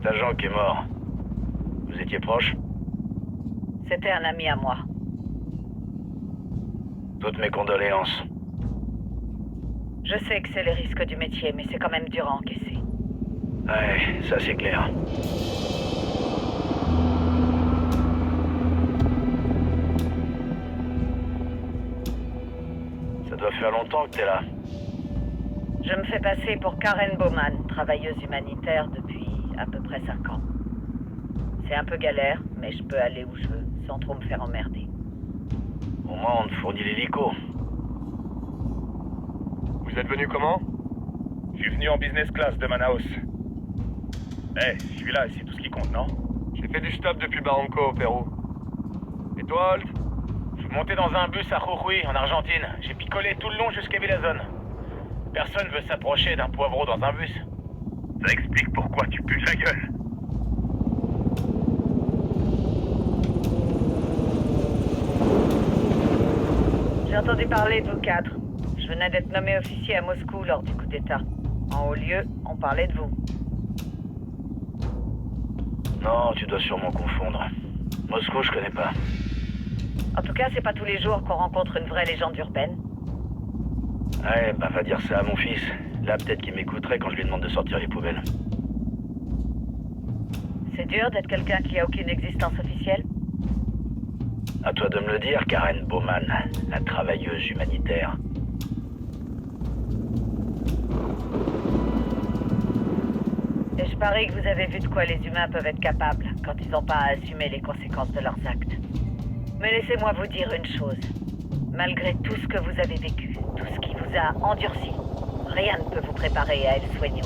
Cet agent qui est mort, vous étiez proche? C'était un ami à moi. Toutes mes condoléances. Je sais que c'est les risques du métier, mais c'est quand même dur à encaisser. Ouais, ça c'est clair. Ça doit faire longtemps que t'es là. Je me fais passer pour Karen Bowman, travailleuse humanitaire depuis à peu près 5 ans. C'est un peu galère, mais je peux aller où je veux, sans trop me faire emmerder. Au moins on te fournit l'hélico. Vous êtes venu comment? Je suis venu en business class de Manaus. Eh, je suis là, c'est tout ce qui compte, non? J'ai fait du stop depuis Barranco, au Pérou. Et toi, Holt? Je suis monté dans un bus à Jujuy, en Argentine. J'ai picolé tout le long jusqu'à Villazone. Personne veut s'approcher d'un poivreau dans un bus. Ça explique pourquoi tu pues de la gueule. J'ai entendu parler de vous quatre. Je venais d'être nommé officier à Moscou lors du coup d'État. En haut lieu, on parlait de vous. Non, tu dois sûrement confondre. Moscou, je connais pas. En tout cas, c'est pas tous les jours qu'on rencontre une vraie légende urbaine. Ouais, bah va dire ça à mon fils. Là, peut-être qu'il m'écouterait quand je lui demande de sortir les poubelles. C'est dur d'être quelqu'un qui a aucune existence officielle. À toi de me le dire, Karen Bowman, la travailleuse humanitaire. Et je parie que vous avez vu de quoi les humains peuvent être capables quand ils n'ont pas à assumer les conséquences de leurs actes. Mais laissez-moi vous dire une chose. Malgré tout ce que vous avez vécu, tout ce qui vous a endurci, rien ne peut vous préparer à El Sueño.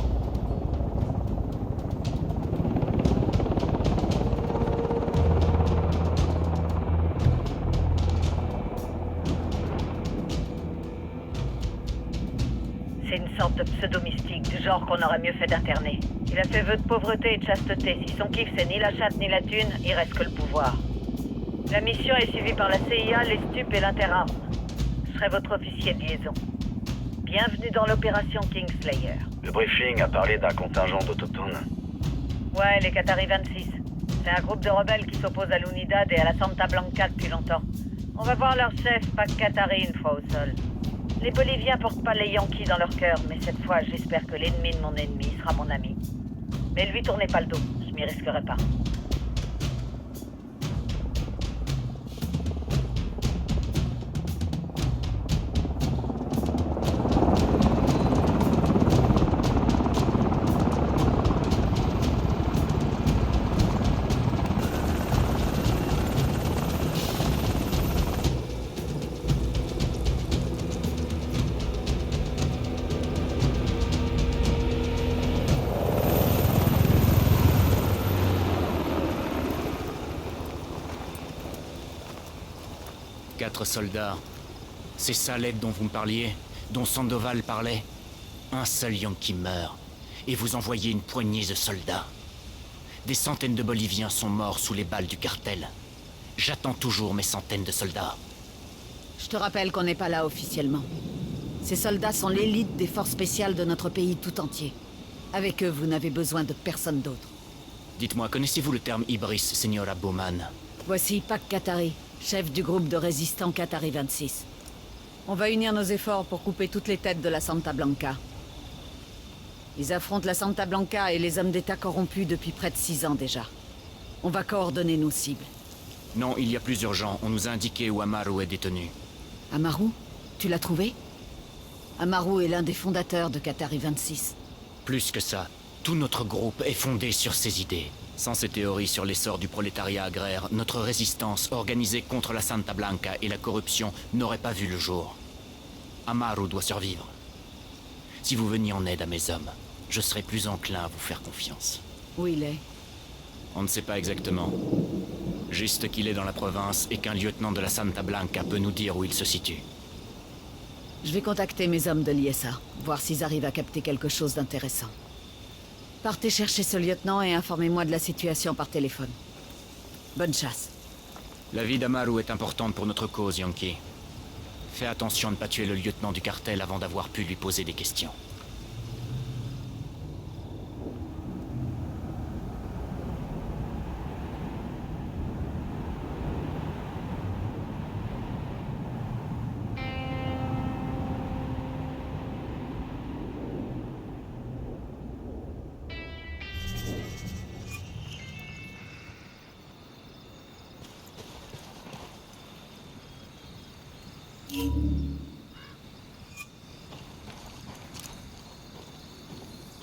C'est une sorte de pseudo-mystique, du genre qu'on aurait mieux fait d'interner. Il a fait vœu de pauvreté et de chasteté. Si son kiff c'est ni la chatte ni la thune, il reste que le pouvoir. La mission est suivie par la CIA, les stupes et l'Interarm. Je serai votre officier de liaison. Bienvenue dans l'opération Kingslayer. Le briefing a parlé d'un contingent d'autochtones. Ouais, les Qatari 26. C'est un groupe de rebelles qui s'oppose à l'Unidad et à la Santa Blanca depuis longtemps. On va voir leur chef, Pac Katari, une fois au sol. Les Boliviens portent pas les Yankees dans leur cœur, mais cette fois, j'espère que l'ennemi de mon ennemi sera mon ami. Mais lui, tournez pas le dos, je m'y risquerai pas. Quatre soldats. C'est ça l'aide dont vous me parliez, dont Sandoval parlait. Un seul Yankee meurt, et vous envoyez une poignée de soldats. Des centaines de Boliviens sont morts sous les balles du cartel. J'attends toujours mes centaines de soldats. Je te rappelle qu'on n'est pas là officiellement. Ces soldats sont l'élite des forces spéciales de notre pays tout entier. Avec eux, vous n'avez besoin de personne d'autre. Dites-moi, connaissez-vous le terme Ibris, Señora Bowman? Voici Pac Katari, chef du groupe de résistants Qatari 26. On va unir nos efforts pour couper toutes les têtes de la Santa Blanca. Ils affrontent la Santa Blanca et les hommes d'État corrompus depuis près de 6 ans déjà. On va coordonner nos cibles. Non, il y a plus urgent. On nous a indiqué où Amaru est détenu. Amaru? Tu l'as trouvé? Amaru est l'un des fondateurs de Qatari 26. Plus que ça, tout notre groupe est fondé sur ces idées. Sans ces théories sur l'essor du prolétariat agraire, notre résistance organisée contre la Santa Blanca et la corruption n'aurait pas vu le jour. Amaru doit survivre. Si vous veniez en aide à mes hommes, je serais plus enclin à vous faire confiance. Où il est? On ne sait pas exactement. Juste qu'il est dans la province et qu'un lieutenant de la Santa Blanca peut nous dire où il se situe. Je vais contacter mes hommes de l'ISA, voir s'ils arrivent à capter quelque chose d'intéressant. Partez chercher ce lieutenant et informez-moi de la situation par téléphone. Bonne chasse. La vie d'Amaru est importante pour notre cause, Yankee. Fais attention à ne pas tuer le lieutenant du cartel avant d'avoir pu lui poser des questions.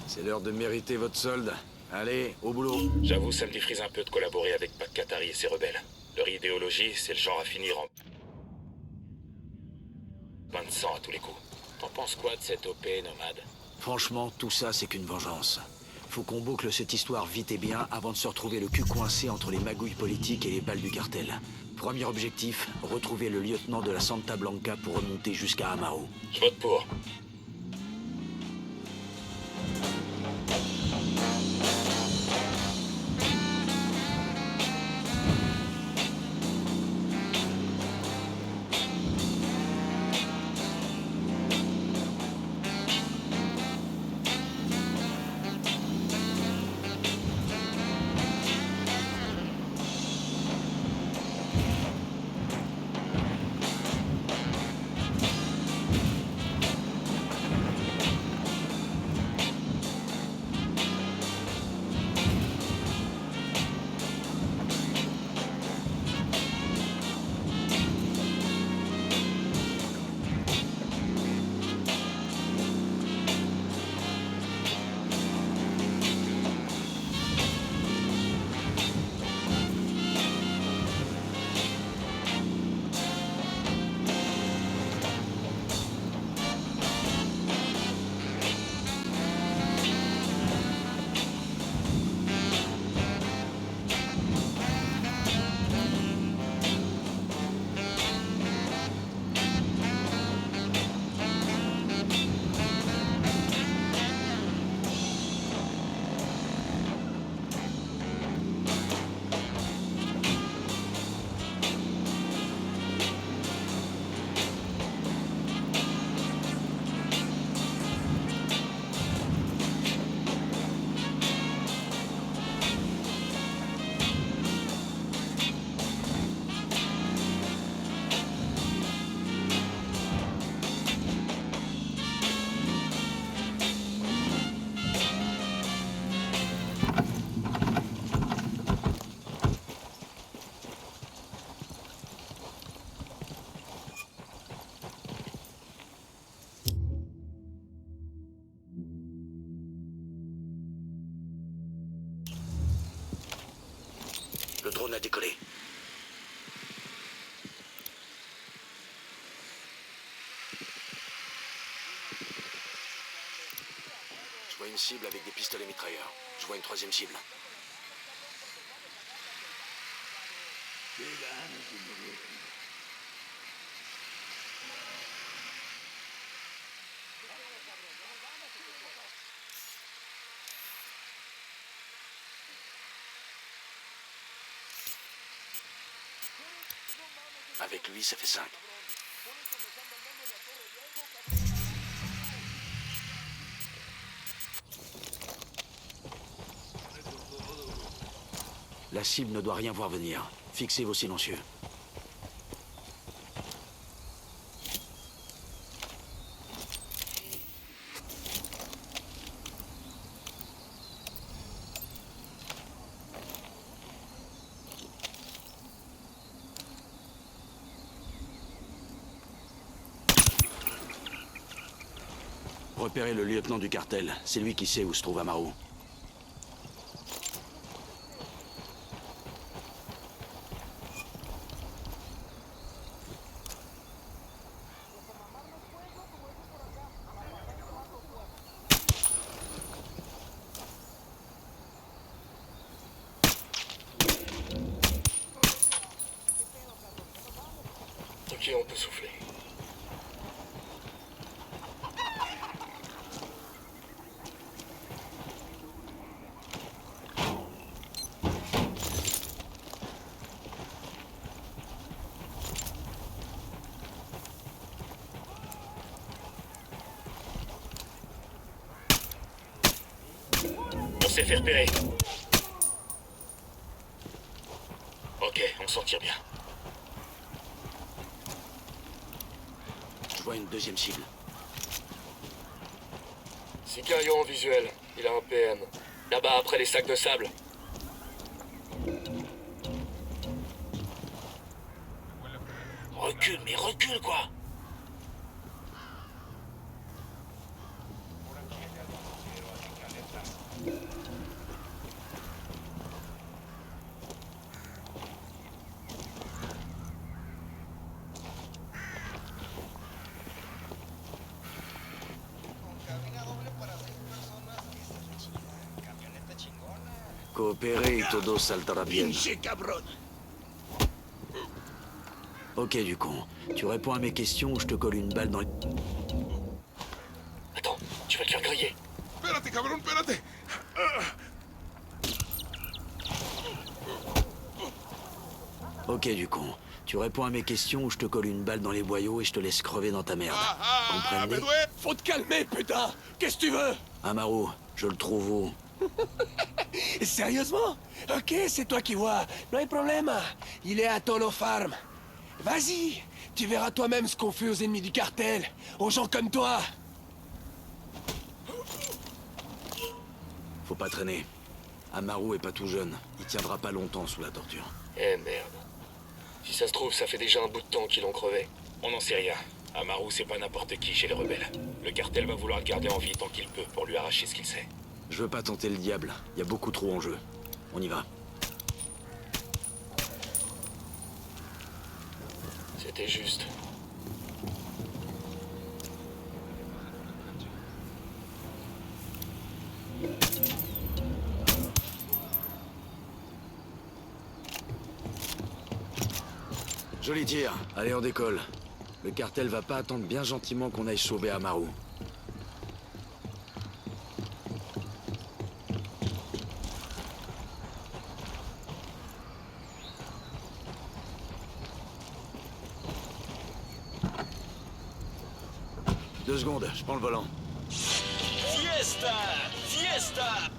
C'est l'heure de mériter votre solde. Allez, au boulot. J'avoue, ça me défrise un peu de collaborer avec Pac Katari et ses rebelles. Leur idéologie, c'est le genre à finir en bain de sang à tous les coups. T'en penses quoi de cette OP, Nomade? Franchement, tout ça, c'est qu'une vengeance. Faut qu'on boucle cette histoire vite et bien avant de se retrouver le cul coincé entre les magouilles politiques et les balles du cartel. Premier objectif, retrouver le lieutenant de la Santa Blanca pour remonter jusqu'à Amaro. Je vote pour. Le drone a décollé. Je vois une cible avec des pistolets mitrailleurs. Je vois une troisième cible. Avec lui, ça fait 5. La cible ne doit rien voir venir. Fixez vos silencieux. Repérez le lieutenant du cartel. C'est lui qui sait où se trouve Amaro. Ok, on peut souffler. On s'est fait repérer. Ok, on s'en tire bien. Je vois une deuxième cible. Sicario en visuel. Il a un PM. Là-bas, après les sacs de sable. Recule, mais recule, quoi! Coopérer y todo saldrá bien. Ok, du con. Tu réponds à mes questions ou je te colle une balle dans les... Attends, tu vas te faire griller. Espérate, cabrón, espérate. Ok, du con. Tu réponds à mes questions ou je te colle une balle dans les boyaux et je te laisse crever dans ta merde. Comprenez? me duele. Faut te calmer, putain! Qu'est-ce que tu veux? Amaru, je le trouve où? Sérieusement? Ok, c'est toi qui vois. No hay problema. Il est à Tolo Farm. Vas-y, tu verras toi-même ce qu'on fait aux ennemis du cartel, aux gens comme toi. Faut pas traîner. Amaru est pas tout jeune. Il tiendra pas longtemps sous la torture. Eh merde. Si ça se trouve, ça fait déjà un bout de temps qu'ils l'ont crevé. On n'en sait rien. Amaru, c'est pas n'importe qui chez les rebelles. Le cartel va vouloir le garder en vie tant qu'il peut pour lui arracher ce qu'il sait. Je veux pas tenter le diable. Il y a beaucoup trop en jeu. On y va. C'était juste. Joli tir. Allez, on décolle. Le cartel va pas attendre bien gentiment qu'on aille sauver Amaru. Deux secondes, je prends le volant. Fiesta! Fiesta!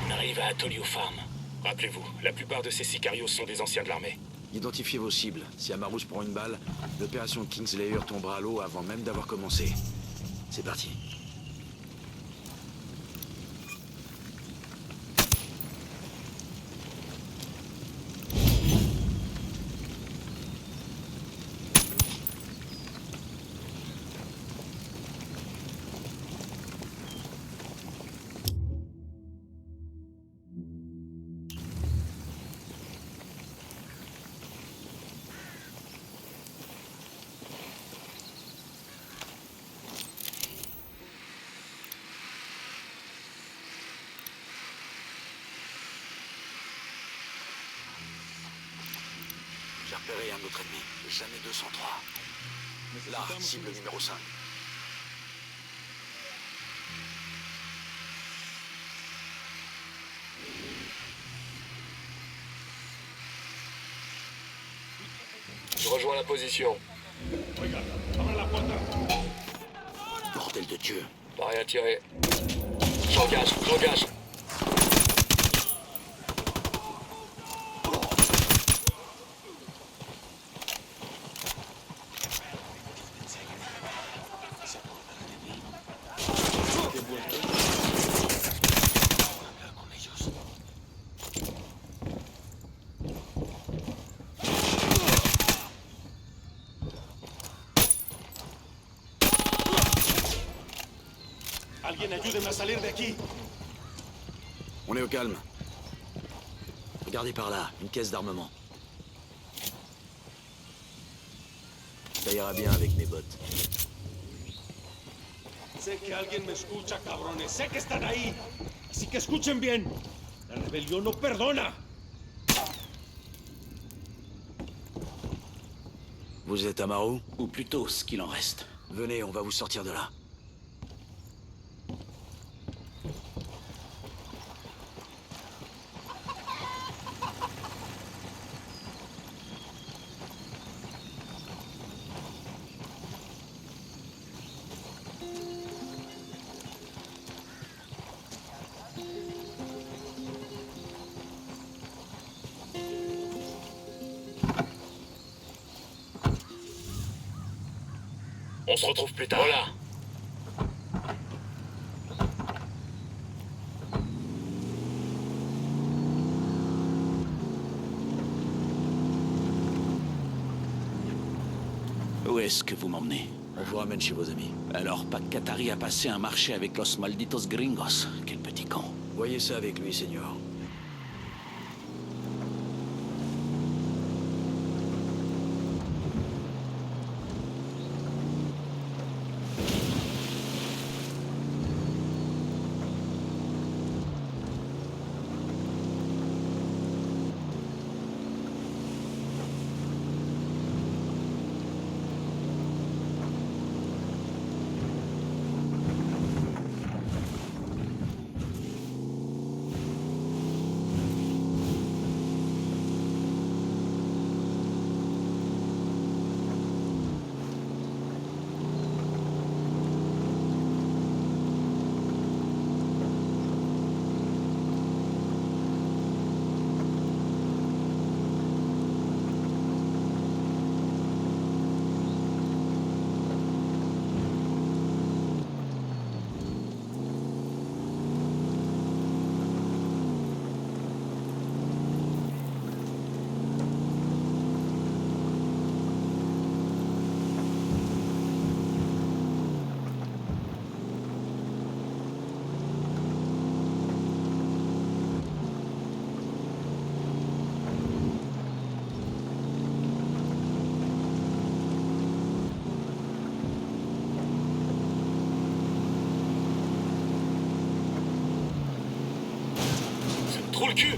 On arrive à Atolio Farm. Rappelez-vous, la plupart de ces sicarios sont des anciens de l'armée. Identifiez vos cibles. Si Amaru se prend une balle, l'opération Kingslayer tombera à l'eau avant même d'avoir commencé. C'est parti. J'ai repéré un autre ennemi, jamais 203. Là, cible numéro 5. Je rejoins la position. Bordel de Dieu. Pas rien à tirer. J'engage, j'engage. Alguien ayúdeme a salir de aquí. On est au calme. Regardez par là, une caisse d'armement. Ça ira bien avec mes bottes. Sé que alguien me escucha, cabrones. Sé que están ahí. Así que escuchen bien. La rebelión no perdona. Vous êtes Amaru? Ou plutôt ce qu'il en reste. Venez, on va vous sortir de là. On se retrouve plus tard. Voilà. Où est-ce que vous m'emmenez? On vous ramène chez vos amis. Alors, Pac Katari a passé un marché avec Los Malditos Gringos. Quel petit con. Voyez ça avec lui, Seigneur. Trop le cul.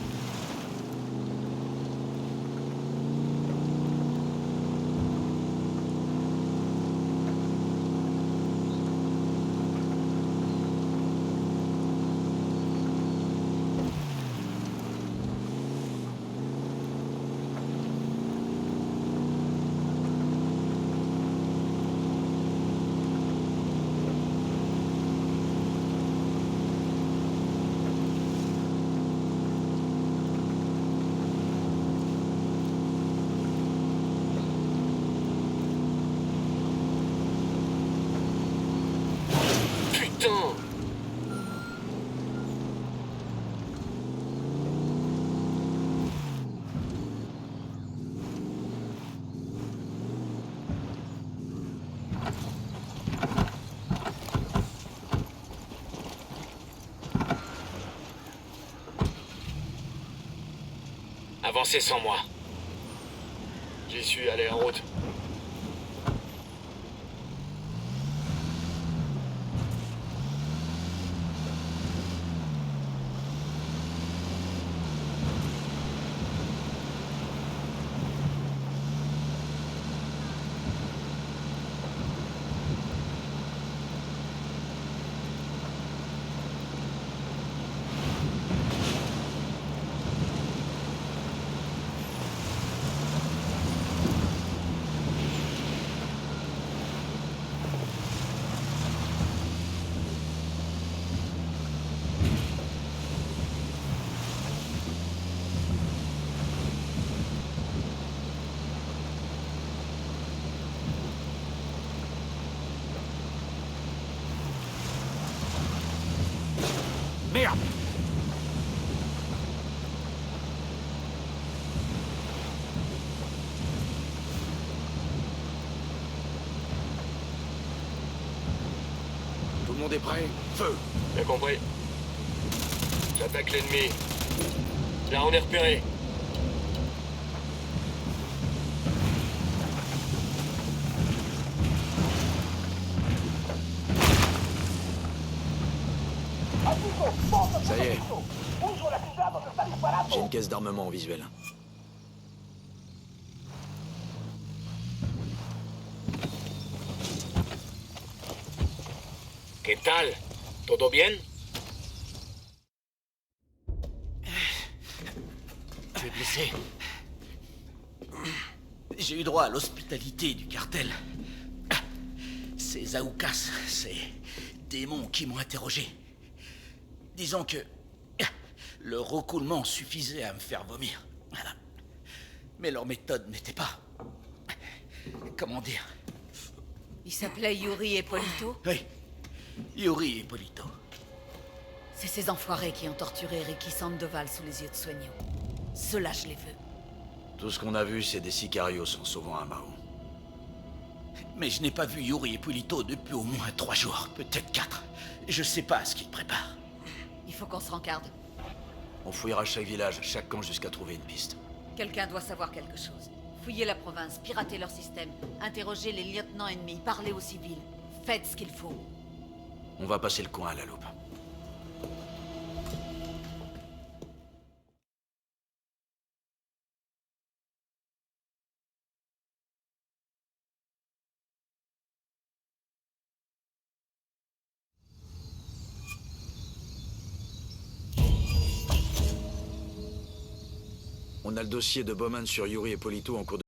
Putain. Avancez sans moi. J'y suis, allez en route. monde est prêt? Feu! Bien compris. J'attaque l'ennemi. Là, on est repéré. Ça y est. J'ai une caisse d'armement en visuel. ¿Qué tal? ¿Todo bien? Tu es blessé. J'ai eu droit à l'hospitalité du cartel. Ces Aoukas, ces démons qui m'ont interrogé. Disons que le recoulement suffisait à me faire vomir. Mais leur méthode n'était pas... Comment dire? Il s'appelait Yuri Ippolito? Oui, Yuri Ippolito. C'est ces enfoirés qui ont torturé Ricky Sandoval sous les yeux de Soignon. Ceux-là, je les veux. Tout ce qu'on a vu, c'est des sicarios en sauvant un Mao. Mais je n'ai pas vu Yuri Ippolito depuis au moins 3 jours, peut-être 4. Je sais pas ce qu'il prépare. Il faut qu'on se rencarde. On fouillera chaque village, chaque camp jusqu'à trouver une piste. Quelqu'un doit savoir quelque chose. Fouillez la province, piratez leur système, interrogez les lieutenants ennemis, parlez aux civils. Faites ce qu'il faut. On va passer le coin à la loupe. On a le dossier de Bowman sur Yuri Ippolito en cours de...